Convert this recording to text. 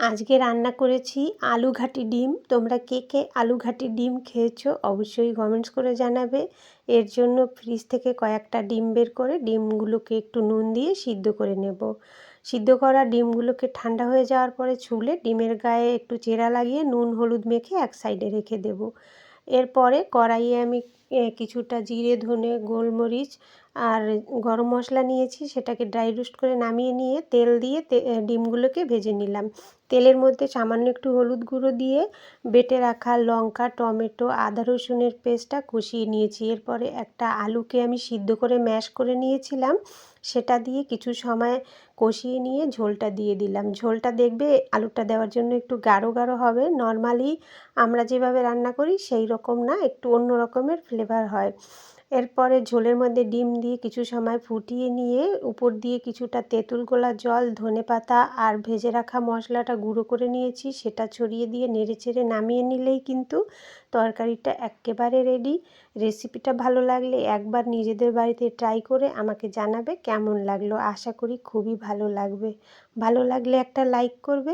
আজকে রান্না করেছি আলু ঘাটি ডিম। তোমরা কে কে আলু ঘাটি ডিম খেয়েছো অবশ্যই কমেন্টস করে জানাবে। এর জন্য ফ্রিজ থেকে কয়েকটা ডিম বের করে ডিমগুলোকে একটু নুন দিয়ে সিদ্ধ করে নেব। সিদ্ধ করা ডিমগুলোকে ঠান্ডা হয়ে যাওয়ার পরে ছুলে ডিমের গায়ে একটু চেরা লাগিয়ে নুন হলুদ মেখে এক সাইডে রেখে দেব। এরপরে কড়াইয়ে আমি কিছুটা জিরে ধনে গোলমরিচ আর গরম মশলা নিয়েছি, সেটাকে ড্রাই রোস্ট করে নামিয়ে নিয়ে তেল দিয়ে ডিমগুলোকে ভেজে নিলাম। তেলের মধ্যে সামান্য একটু হলুদ গুঁড়ো দিয়ে বেটে রাখা লঙ্কা টমেটো আদা রসুনের পেস্টটা কষিয়ে নিয়েছি। এরপরে একটা আলুকে আমি সিদ্ধ করে ম্যাশ করে নিয়েছিলাম, সেটা দিয়ে কিছু সময় কষিয়ে নিয়ে ঝোলটা দিয়ে দিলাম। ঝোলটা দেখবে আলুটা দেওয়ার জন্য একটু গাঢ় গাঢ় হবে। নর্মালি আমরা যেভাবে রান্না করি সেই রকম না, একটু অন্য রকমের ফ্লেভার হয়। এরপরে ঝোলের মধ্যে ডিম দিয়ে কিছু সময় ফুটিয়ে নিয়ে উপর দিয়ে কিছুটা তেঁতুল গোলা জল ধনেপাতা আর ভেজে রাখা মশলাটা গুঁড়ো করে নিয়েছি, সেটা ছড়িয়ে দিয়ে নেড়েচেড়ে নামিয়ে নিলেই কিন্তু তরকারিটা এক্কেবারে রেডি। রেসিপিটা ভালো লাগলে একবার নিজেদের বাড়িতে ট্রাই করে আমাকে জানাবে কেমন লাগলো। আশা করি খুবই ভালো লাগবে। ভালো লাগলে একটা লাইক করবে।